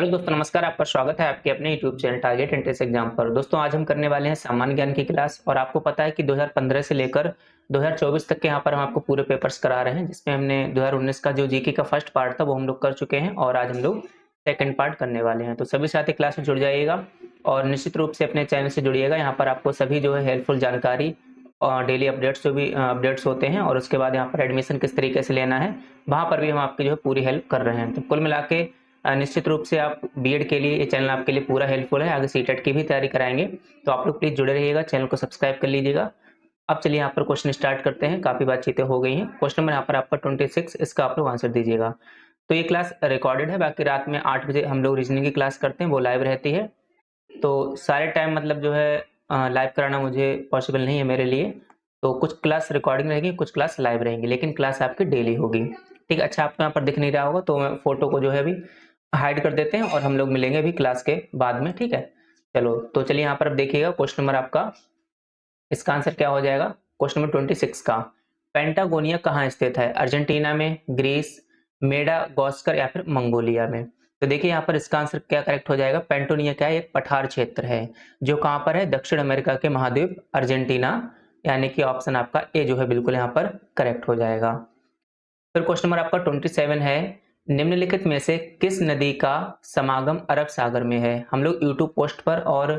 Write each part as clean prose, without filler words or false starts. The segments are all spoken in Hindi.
हेलो दोस्तों, नमस्कार। आपका स्वागत है आपके अपने YouTube channel target entrance exam पर। दोस्तों, आज हम करने वाले हैं सामान्य ज्ञान की क्लास। और आपको पता है कि 2015 से लेकर 2024 तक के यहाँ पर हम आपको पूरे पेपर्स करा रहे हैं, जिसमें हमने 2019 का जो जीके का फर्स्ट पार्ट था वो हम लोग कर चुके हैं और आज हम लोग सेकंड पार्ट करने वाले हैं। तो सभी साथी क्लास में जुड़ जाइएगा और निश्चित रूप से अपने चैनल से जुड़िएगा। यहाँ पर आपको सभी जो है हेल्पफुल जानकारी और डेली अपडेट्स जो भी अपडेट्स होते हैं, और उसके बाद यहाँ पर एडमिशन किस तरीके से लेना है वहाँ पर भी हम आपकी जो है पूरी हेल्प कर रहे हैं। तो कुल मिला के निश्चित रूप से आप बीएड के लिए ये चैनल आपके लिए पूरा हेल्पफुल है। आगे सीटेट की भी तैयारी कराएंगे, तो आप लोग प्लीज जुड़े रहिएगा, चैनल को सब्सक्राइब कर लीजिएगा। अब चलिए यहाँ पर क्वेश्चन स्टार्ट करते हैं। काफी बातचीतें हो गई हैं। क्वेश्चन नंबर यहाँ पर आपका 26, इसका आप लोग आंसर दीजिएगा। तो ये क्लास रिकॉर्डेड है, बाकी रात में 8 बजे हम लोग रीजनिंग की क्लास करते हैं, वो लाइव रहती है। तो सारे टाइम मतलब जो है लाइव कराना मुझे पॉसिबल नहीं है मेरे लिए। तो कुछ क्लास रिकॉर्डिंग रहेगी, कुछ क्लास लाइव रहेंगी, लेकिन क्लास आपकी डेली होगी। ठीक है, अच्छा आपको यहाँ पर दिख नहीं रहा होगा तो मैं फोटो को जो है अभी हाइड कर देते हैं और हम लोग मिलेंगे अभी क्लास के बाद में। ठीक है, चलो तो चलिए यहाँ पर अब देखिएगा क्वेश्चन नंबर आपका, इसका आंसर क्या हो जाएगा। क्वेश्चन नंबर 26 का, पेंटागोनिया कहाँ स्थित है? अर्जेंटीना में, ग्रीस, मेडागास्कर या फिर मंगोलिया में? तो देखिए यहाँ पर इसका आंसर क्या करेक्ट हो जाएगा। पेंटोनिया क्या है? एक पठार क्षेत्र है जो कहाँ पर है? दक्षिण अमेरिका के महाद्वीप अर्जेंटीना, यानी कि ऑप्शन आपका ए जो है बिल्कुल यहाँ पर करेक्ट हो जाएगा। फिर क्वेश्चन नंबर आपका 27 है, निम्नलिखित में से किस नदी का समागम अरब सागर में है? हम लोग यूट्यूब पोस्ट पर और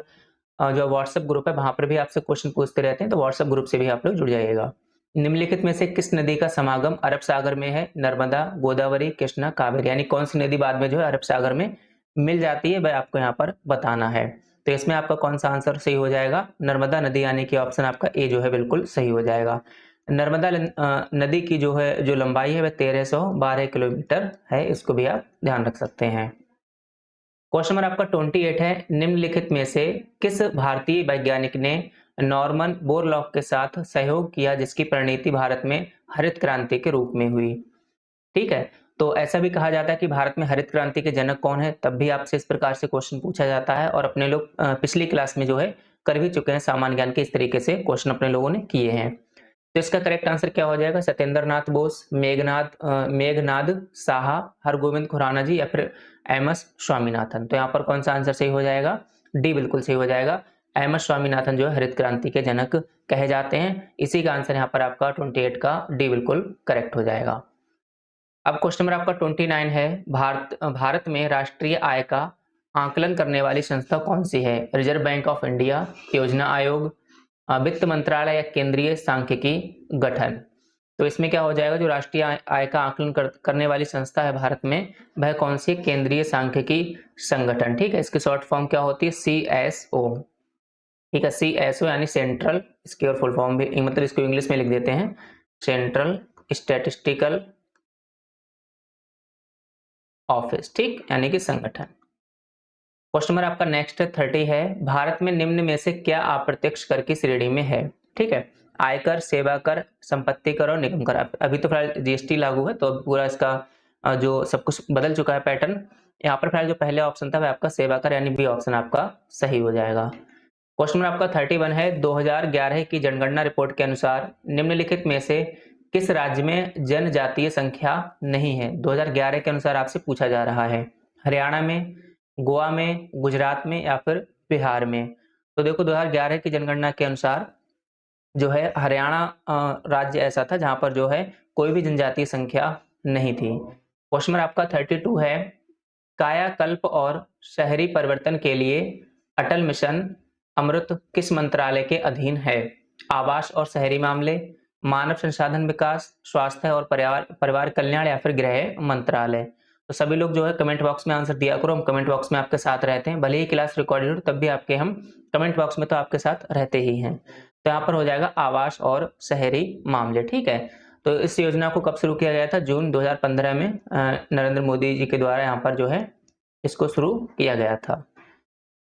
जो व्हाट्सएप ग्रुप है वहां पर भी आपसे क्वेश्चन पूछते रहते हैं, तो व्हाट्सएप ग्रुप से भी आप लोग जुड़ जाइएगा। निम्नलिखित में से किस नदी का समागम अरब सागर में है? नर्मदा, गोदावरी, कृष्णा, कावेरी, यानी कौन सी नदी बाद में जो है अरब सागर में मिल जाती है, वह आपको यहाँ पर बताना है। तो इसमें आपका कौन सा आंसर सही हो जाएगा? नर्मदा नदी, यानी कि ऑप्शन आपका ए जो है बिल्कुल सही हो जाएगा। नर्मदा नदी की जो है जो लंबाई है वह 1312 किलोमीटर है, इसको भी आप ध्यान रख सकते हैं। क्वेश्चन नंबर आपका 28 है, निम्नलिखित में से किस भारतीय वैज्ञानिक ने नॉर्मन बोरलॉग के साथ सहयोग किया जिसकी परिणति भारत में हरित क्रांति के रूप में हुई? ठीक है, तो ऐसा भी कहा जाता है कि भारत में हरित क्रांति के जनक कौन है, तब भी आपसे इस प्रकार से क्वेश्चन पूछा जाता है। और अपने लोग पिछली क्लास में जो है कर भी चुके हैं सामान्य ज्ञान के, इस तरीके से क्वेश्चन अपने लोगों ने किए हैं। तो इसका करेक्ट आंसर क्या हो जाएगा? सत्येंद्र नाथ बोस, मेघनाद साहा, हरगोविंद खुराना जी या फिर एम एस स्वामीनाथन? तो यहाँ पर कौन सा आंसर सही हो जाएगा? डी बिल्कुल सही हो जाएगा। एम एस स्वामीनाथन जो है हरित क्रांति के जनक कहे जाते हैं। इसी का आंसर यहाँ पर आपका 28 का डी बिल्कुल करेक्ट हो जाएगा। अब क्वेश्चन नंबर आपका 29 है, भारत में राष्ट्रीय आय का आकलन करने वाली संस्था कौन सी है? रिजर्व बैंक ऑफ इंडिया, योजना आयोग, वित्त मंत्रालय या केंद्रीय सांख्यिकी गठन? तो इसमें क्या हो जाएगा? जो राष्ट्रीय आय का आकलन करने वाली संस्था है भारत में, वह कौन सी? केंद्रीय सांख्यिकी संगठन। ठीक है, इसकी शॉर्ट फॉर्म क्या होती है? CSO। ठीक है, CSO यानी सेंट्रल, इसकी और फुल फॉर्म भी मतलब इसको इंग्लिश में लिख देते हैं, सेंट्रल स्टैटिस्टिकल ऑफिस। ठीक, यानी कि संगठन। क्वेश्चन नंबर आपका नेक्स्ट 30 है, भारत में निम्न में से क्या अप्रत्यक्ष कर की श्रेणी में है? ठीक है, आयकर, सेवा कर, संपत्ति कर और निगम कर। अभी तो फिलहाल जीएसटी लागू है, तो पूरा इसका जो सब कुछ बदल चुका है पैटर्न। यहाँ पर फिलहाल जो पहले ऑप्शन था वह आपका सेवा कर, यानी बी ऑप्शन आपका सही हो जाएगा। क्वेश्चन नंबर आपका 31 है, 2011 की जनगणना रिपोर्ट के अनुसार निम्नलिखित में से किस राज्य में जनजातीय संख्या नहीं है? 2011 के अनुसार आपसे पूछा जा रहा है। हरियाणा में, गोवा में, गुजरात में या फिर बिहार में? तो देखो 2011 की जनगणना के अनुसार जो है हरियाणा राज्य ऐसा था जहां पर जो है कोई भी जनजातीय संख्या नहीं थी। क्वेश्चन नंबर आपका 32 है, कायाकल्प और शहरी परिवर्तन के लिए अटल मिशन अमृत किस मंत्रालय के अधीन है? आवास और शहरी मामले, मानव संसाधन विकास, स्वास्थ्य और परिवार परिवार कल्याण या फिर गृह मंत्रालय? तो सभी लोग जो है कमेंट बॉक्स में आंसर दिया करो, हम कमेंट बॉक्स में आपके साथ रहते हैं। भले ही क्लास रिकॉर्डेड हो तब भी आपके हम कमेंट बॉक्स में तो आपके साथ रहते ही हैं। तो यहाँ पर हो जाएगा आवास और शहरी मामले। ठीक है, तो इस योजना को कब शुरू किया गया था? जून 2015 में नरेंद्र मोदी जी के द्वारा यहाँ पर जो है इसको शुरू किया गया था।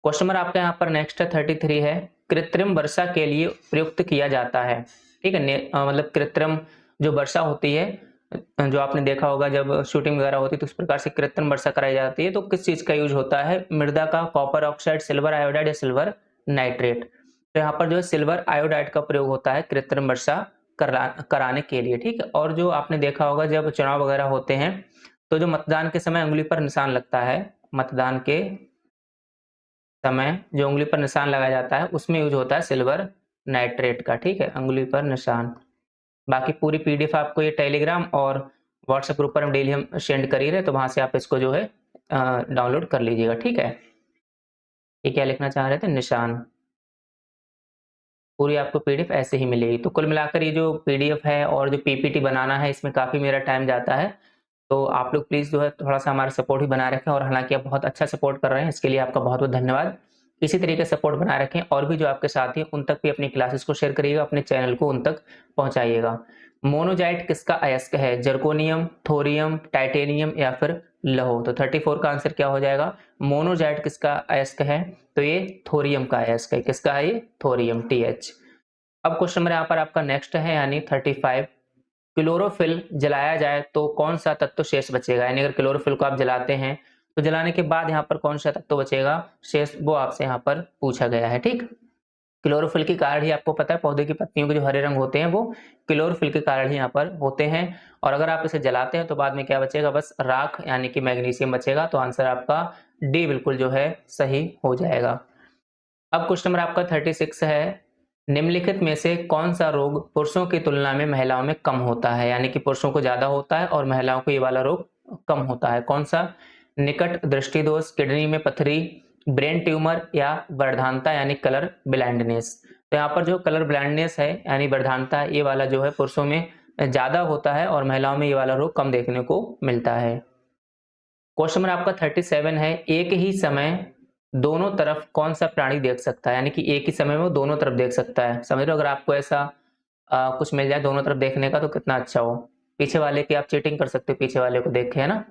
क्वेश्चन नंबर आपका यहाँ पर नेक्स्ट 33 है, कृत्रिम वर्षा के लिए प्रयुक्त किया जाता है। ठीक है, मतलब कृत्रिम जो वर्षा होती है, जो आपने देखा होगा जब शूटिंग वगैरह होती है तो उस प्रकार से कृत्रिम वर्षा कराई जाती है। तो किस चीज का यूज होता है? मृदा का, कॉपर ऑक्साइड, सिल्वर आयोडाइड या सिल्वर नाइट्रेट? तो यहाँ पर जो है सिल्वर आयोडाइड का प्रयोग होता है कृत्रिम वर्षा कराने के लिए। ठीक है, और जो आपने देखा होगा जब चुनाव वगैरह होते हैं तो जो मतदान के समय उंगली पर निशान लगता है मतदान के समय जो उंगली पर निशान लगाया जाता है उसमें यूज होता है सिल्वर नाइट्रेट का, ठीक है, उंगली पर निशान। बाकी पूरी पीडीएफ आपको ये टेलीग्राम और व्हाट्सएप ग्रुप पर हम डेली हम सेंड कर ही रहे, तो वहां से आप इसको जो है डाउनलोड कर लीजिएगा, ठीक है। ये क्या लिखना चाह रहे थे, निशान। पूरी आपको पीडीएफ ऐसे ही मिलेगी। तो कुल मिलाकर ये जो पीडीएफ है और जो पीपीटी बनाना है इसमें काफ़ी मेरा टाइम जाता है। तो आप लोग प्लीज़ जो है थोड़ा-सा हमारा सपोर्ट भी बनाए रखें, और हालाँकि आप बहुत अच्छा सपोर्ट कर रहे हैं, इसके लिए आपका बहुत-बहुत धन्यवाद। इसी तरीके से सपोर्ट बनाए रखें, और भी जो आपके साथी हैं उन तक भी अपनी क्लासेस को शेयर करिएगा, अपने चैनल को उन तक पहुँचाइएगा। मोनोज़ाइट किसका अयस्क है? ज़िरकोनियम, थोरियम, टाइटेनियम या फिर लौह? तो 34 का आंसर क्या हो जाएगा? मोनोज़ाइट किसका अयस्क है? तो ये थोरियम का अयस्क है। किसका है ये? Thorium, TH। अब क्वेश्चन नंबर यहाँ पर आपका नेक्स्ट है, यानी 35। क्लोरोफिल जलाया जाए तो कौन सा तत्व शेष बचेगा? यानी अगर क्लोरोफिल को आप जलाते हैं तो जलाने के बाद यहाँ पर कौन सा तत्व बचेगा शेष, वो आपसे यहाँ पर पूछा गया है, ठीक। क्लोरोफिल के कारण ही आपको पता है पौधे की पत्तियों के जो हरे रंग होते हैं वो क्लोरोफिल के कारण ही यहाँ पर होते हैं। और अगर आप इसे जलाते हैं तो बाद में क्या बचेगा? बस राख यानी कि मैग्नीशियम बचेगा। तो आंसर आपका डी बिल्कुल जो है सही हो जाएगा। अब क्वेश्चन नंबर आपका 36 है, निम्नलिखित में से कौन सा रोग पुरुषों की तुलना में महिलाओं में कम होता है? यानी कि पुरुषों को ज्यादा होता है और महिलाओं को ये वाला रोग कम होता है। कौन सा? निकट दृष्टि दोष, किडनी में पथरी, ब्रेन ट्यूमर या वर्धानता यानी कलर ब्लाइंडनेस। तो यहाँ पर जो कलर ब्लाइंडनेस है यानी वर्धानता, ये वाला जो है पुरुषों में ज्यादा होता है और महिलाओं में ये वाला रोग कम देखने को मिलता है। क्वेश्चन नंबर आपका 37 है, एक ही समय दोनों तरफ कौन सा प्राणी देख सकता है? यानी कि एक ही समय में वो दोनों तरफ देख सकता है। समझ रहे हो? अगर आपको ऐसा कुछ मिल जाए दोनों तरफ देखने का तो कितना अच्छा हो। पीछे वाले की आप चीटिंग कर सकते हो, पीछे वाले को देख के, है ना,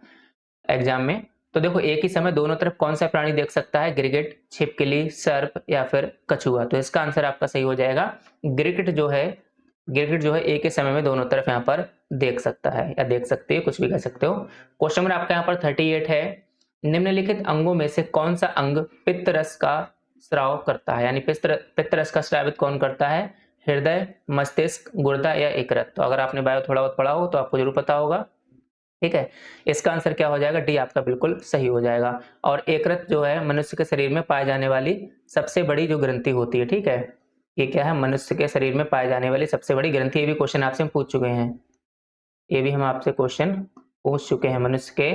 एग्जाम में। तो देखो एक ही समय दोनों तरफ कौन सा प्राणी देख सकता है? गिरगिट, छिपकली, सर्प या फिर कछुआ। तो इसका आंसर आपका सही हो जाएगा। गिरगिट जो है एक ही समय में दोनों तरफ यहाँ पर देख सकता है, या देख सकते हो, कुछ भी कह सकते हो। क्वेश्चन नंबर आपका यहाँ पर 38 है, निम्नलिखित अंगों में से कौन सा अंग पित्त रस का स्राव करता है? यानी पित्त रस का स्रावित कौन करता है? हृदय, मस्तिष्क, गुर्दा या यकृत। तो अगर आपने बायो थोड़ा बहुत पढ़ा हो तो आपको जरूर पता होगा, ठीक है। इसका आंसर क्या हो जाएगा? डी आपका बिल्कुल सही हो जाएगा। और यकृत जो है मनुष्य के शरीर में पाए जाने वाली सबसे बड़ी जो ग्रंथि होती है, ठीक है। ये क्या है? मनुष्य के शरीर में पाए जाने वाली सबसे बड़ी ग्रंथि। ये भी क्वेश्चन आपसे हम पूछ चुके हैं, ये भी हम आपसे क्वेश्चन पूछ चुके हैं। मनुष्य के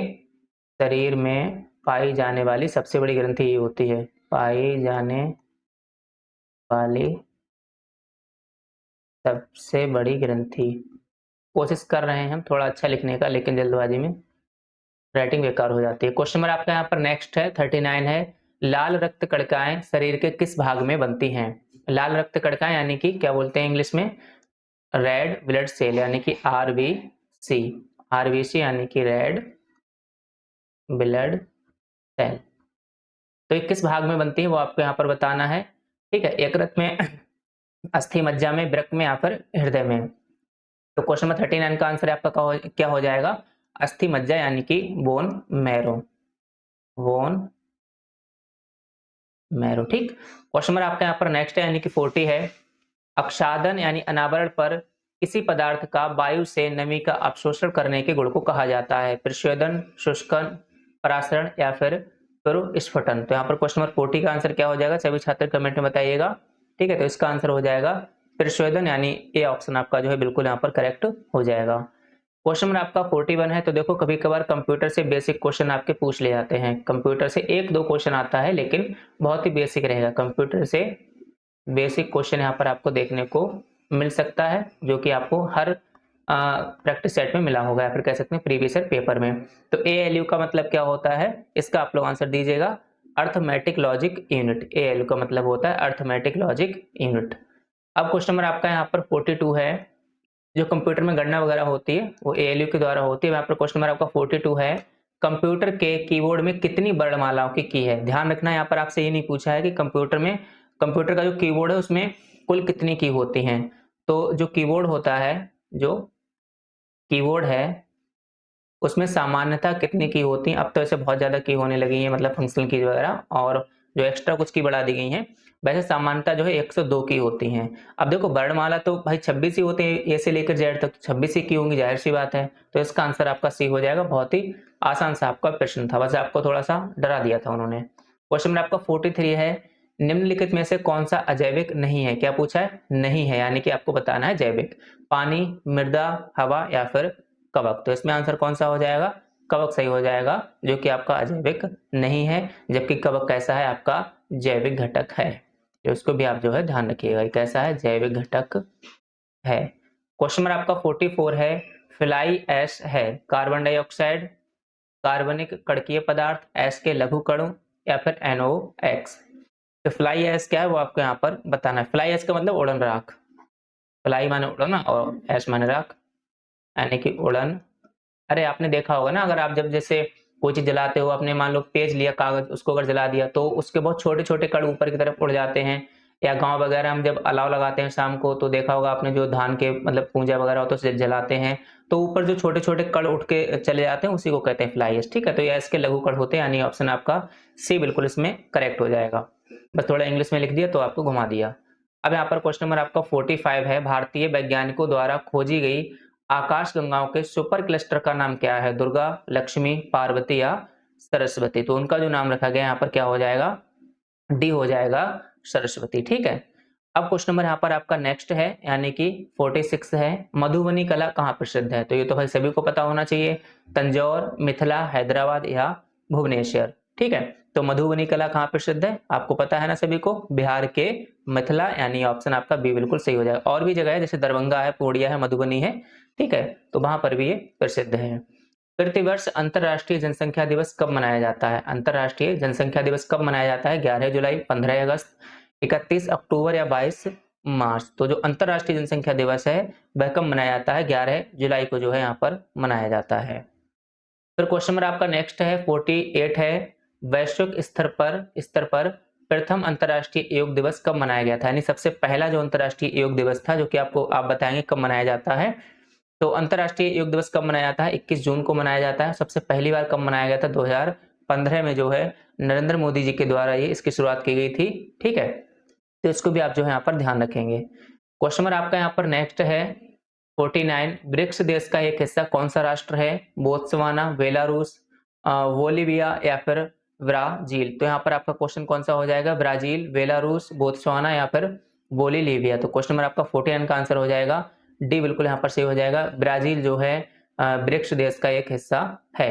शरीर में पाई जाने वाली सबसे बड़ी ग्रंथि ये होती है, पाई जाने वाली सबसे बड़ी ग्रंथि। कोशिश कर रहे हैं हम थोड़ा अच्छा लिखने का, लेकिन जल्दबाजी में राइटिंग बेकार हो जाती है। क्वेश्चन नंबर आपका यहाँ पर नेक्स्ट है 39 है, लाल रक्त कणिकाएं शरीर के किस भाग में बनती हैं? लाल रक्त कणिकाएं यानी कि क्या बोलते हैं इंग्लिश में? रेड ब्लड सेल, यानी कि आरबीसी। आरबीसी यानी कि रेड ब्लड सेल। तो ये किस भाग में बनती है वो आपको यहाँ पर बताना है, ठीक है। यकृत में, अस्थि मज्जा में, वृक्क में या फिर हृदय में। तो क्वेश्चन नंबर 39 का आंसर आपका क्या हो जाएगा? अस्थि मज्जा यानी कि बोन मैरो, बोन मैरो, ठीक। क्वेश्चन नंबर आपका यहाँ पर नेक्स्ट है, यानी कि 40 है, अक्षादन यानी अनावरण पर किसी पदार्थ का वायु से नमी का अवशोषण करने के गुण को कहा जाता है? प्रस्वेदन, शुष्कन, परासरण या फिर स्फुटन। तो यहाँ पर क्वेश्चन नंबर 40 का आंसर क्या हो जाएगा? सभी छात्र कमेंट में बताइएगा, ठीक है। तो इसका आंसर हो जाएगा प्रस्वेदन, यानी ए ऑप्शन आपका जो है बिल्कुल यहाँ पर करेक्ट हो जाएगा। क्वेश्चन नंबर आपका 41 है, तो देखो कभी कभार कंप्यूटर से बेसिक क्वेश्चन आपके पूछ ले जाते हैं। कंप्यूटर से एक दो क्वेश्चन आता है लेकिन बहुत ही बेसिक रहेगा। कंप्यूटर से बेसिक क्वेश्चन यहाँ पर आपको देखने को मिल सकता है, जो कि आपको हर प्रैक्टिस सेट में मिला होगा, या फिर कह सकते हैं प्रीवियस ईयर पेपर में। तो ALU का मतलब क्या होता है? इसका आप लोग आंसर दीजिएगा, अर्थमेटिक लॉजिक यूनिट। ALU का मतलब होता है अर्थमेटिक लॉजिक यूनिट। अब क्वेश्चन नंबर आपका यहाँ पर 42 है, जो कंप्यूटर में गणना वगैरह होती है वो ALU के द्वारा होती है। यहाँ पर क्वेश्चन नंबर आपका 42 है, कंप्यूटर के कीबोर्ड में कितनी वर्णमालाओं की है? ध्यान रखना, यहाँ पर आपसे ये नहीं पूछा है कि कंप्यूटर का जो कीबोर्ड है उसमें कुल कितनी की होती हैं। तो जो कीबोर्ड होता है, जो कीबोर्ड है उसमें सामान्यतः कितनी की होती हैं? अब तो ऐसे बहुत ज़्यादा की होने लगी है, मतलब फंक्शनल कीज वगैरह, और जो एक्स्ट्रा कुछ की बढ़ा दी गई हैं। वैसे सामान्यतः जो है 102 की होती हैं। अब देखो वर्णमाला तो भाई 26 ही होती है, ए से लेकर जेड तक 26 ही की होंगी, जाहिर सी बात है। तो इसका आंसर आपका सी हो जाएगा। बहुत ही आसान सा आपका प्रश्न था, वैसे आपको थोड़ा सा डरा दिया था उन्होंने। क्वेश्चन नंबर आपका 43 है, निम्नलिखित में से कौन सा अजैविक नहीं है? क्या पूछा है? नहीं है, यानी कि आपको बताना है जैविक। पानी, मृदा, हवा या फिर कवक। तो इसमें आंसर कौन सा हो जाएगा? कवक सही हो जाएगा, जो कि आपका अजैविक नहीं है। जबकि कवक कैसा है? आपका जैविक घटक है। तो इसको भी आप जो है ध्यान रखिएगा, कैसा है? जैविक घटक है। क्वेश्चन नंबर आपका 44 है, फ्लाई ऐश है कार्बन डाइऑक्साइड, कार्बनिक कणकीय पदार्थ, ऐश के लघु कणों या फिर NOx। तो फ्लाई ऐश क्या है वो आपको यहाँ पर बताना है। फ्लाई ऐश का मतलब उड़न राख। फ्लाई माने उड़ना और ऐश माने राख, यानी कि उड़न। अरे आपने देखा होगा ना, अगर आप जब जैसे कोई चीज जलाते हो, आपने मान लो पेज लिया कागज, उसको अगर जला दिया तो उसके बहुत छोटे छोटे कण ऊपर की तरफ उड़ जाते हैं। या गांव वगैरह हम जब अलाव लगाते हैं शाम को, तो देखा होगा आपने, जो धान के मतलब पूंजा वगैरह होता है उसे जलाते हैं, तो ऊपर जो छोटे छोटे कण उठ के चले जाते हैं उसी को कहते हैं फ्लाई ऐश। ठीक है, तो ये इसके लघु कण होते हैं, यानी ऑप्शन आपका सी बिल्कुल इसमें करेक्ट हो जाएगा। बस थोड़ा इंग्लिश में लिख दिया तो आपको घुमा दिया। अब यहाँ पर क्वेश्चन नंबर आपका 45 है, भारतीय वैज्ञानिकों द्वारा खोजी गई आकाश गंगाओं के सुपर क्लस्टर का नाम क्या है? दुर्गा, लक्ष्मी, पार्वती या सरस्वती। तो उनका जो नाम रखा गया यहाँ पर क्या हो जाएगा? डी हो जाएगा, सरस्वती। ठीक है। अब क्वेश्चन नंबर यहाँ पर आपका नेक्स्ट है, यानी कि 46 है, मधुबनी कला कहाँ प्रसिद्ध है? तो ये तो भाई सभी को पता होना चाहिए, तंजौर, मिथिला, हैदराबाद या भुवनेश्वर। ठीक है, तो मधुबनी कला कहाँ प्रसिद्ध है? आपको पता है ना सभी को, बिहार के मिथिला, यानी ऑप्शन आपका बी बिल्कुल सही हो जाएगा। और भी जगह है, जैसे दरभंगा है, पूर्णिया है, मधुबनी है। ठीक है, तो वहां पर भी ये प्रसिद्ध है। प्रतिवर्ष अंतर्राष्ट्रीय जनसंख्या दिवस कब मनाया जाता है? अंतर्राष्ट्रीय जनसंख्या दिवस कब मनाया जाता है? 11 जुलाई, 15 अगस्त, 31 अक्टूबर या 22 मार्च। तो जो अंतर्राष्ट्रीय जनसंख्या दिवस है वह कब मनाया जाता है? 11 जुलाई को जो है यहाँ पर मनाया जाता है। फिर क्वेश्चन नंबर आपका नेक्स्ट है 48 है, वैश्विक स्तर पर प्रथम अंतर्राष्ट्रीय योग दिवस कब मनाया गया था? यानी सबसे पहला जो अंतर्राष्ट्रीय योग दिवस था, जो कि आपको आप बताएंगे कब मनाया जाता है। तो अंतर्राष्ट्रीय योग दिवस कब मनाया जाता है? 21 जून को मनाया जाता है। सबसे पहली बार कब मनाया गया था? 2015 में जो है नरेंद्र मोदी जी के द्वारा ये इसकी शुरुआत की गई थी। ठीक है, तो इसको भी आप जो है यहाँ पर ध्यान रखेंगे। क्वेश्चन नंबर आपका यहाँ पर नेक्स्ट है 49, ब्रिक्स देश का एक हिस्सा कौन सा राष्ट्र है? बोत्सवाना, बेलारूस, बोलिविया या फिर ब्राजील। तो यहाँ पर आपका क्वेश्चन कौन सा हो जाएगा? ब्राजील, बेलारूस, बोत्सवाना या फिर बोलिविया। तो क्वेश्चन नंबर आपका 49 का आंसर हो जाएगा डी बिल्कुल यहाँ पर सही हो जाएगा। ब्राजील जो है ब्रिक्स देश का एक हिस्सा है।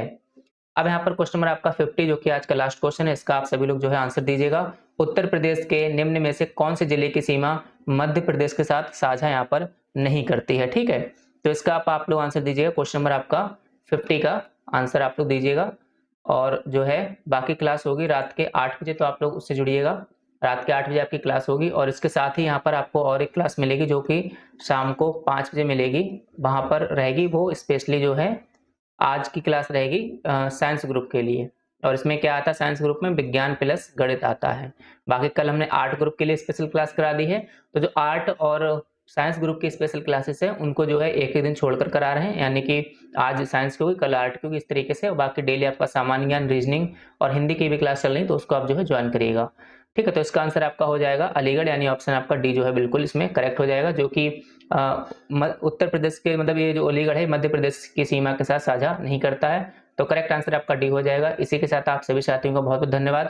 अब यहाँ पर क्वेश्चन नंबर आपका 50, जो कि आज का लास्ट क्वेश्चन है, इसका आप सभी लोग जो है आंसर दीजिएगा। उत्तर प्रदेश के निम्न में से कौन से जिले की सीमा मध्य प्रदेश के साथ साझा यहाँ पर नहीं करती है? ठीक है, तो इसका आप लोग आंसर दीजिएगा। क्वेश्चन नंबर आपका 50 का आंसर आप लोग दीजिएगा। और जो है बाकी क्लास होगी रात के 8 बजे, तो आप लोग उससे जुड़िएगा। रात के 8 बजे आपकी क्लास होगी, और इसके साथ ही यहाँ पर आपको और एक क्लास मिलेगी जो कि शाम को 5 बजे मिलेगी। वहाँ पर रहेगी वो स्पेशली जो है आज की क्लास रहेगी साइंस ग्रुप के लिए। और इसमें क्या आता है? साइंस ग्रुप में विज्ञान प्लस गणित आता है। बाकी कल हमने आर्ट ग्रुप के लिए स्पेशल क्लास करा दी है, तो जो आर्ट और साइंस ग्रुप की स्पेशल क्लासेस है उनको जो है एक ही दिन छोड़कर करा रहे हैं, यानी कि आज साइंस की होगी, कल आर्ट की होगी, इस तरीके से। और बाकी डेली आपका सामान्य ज्ञान, रीजनिंग और हिंदी की भी क्लास चल रही है, तो उसको आप जो है ज्वाइन करिएगा। ठीक है, तो इसका आंसर आपका हो जाएगा अलीगढ़, यानी ऑप्शन आपका डी जो है बिल्कुल इसमें करेक्ट हो जाएगा, जो कि उत्तर प्रदेश के मतलब ये जो अलीगढ़ है मध्य प्रदेश की सीमा के साथ साझा नहीं करता है। तो करेक्ट आंसर आपका डी हो जाएगा। इसी के साथ आप सभी साथियों का बहुत बहुत धन्यवाद।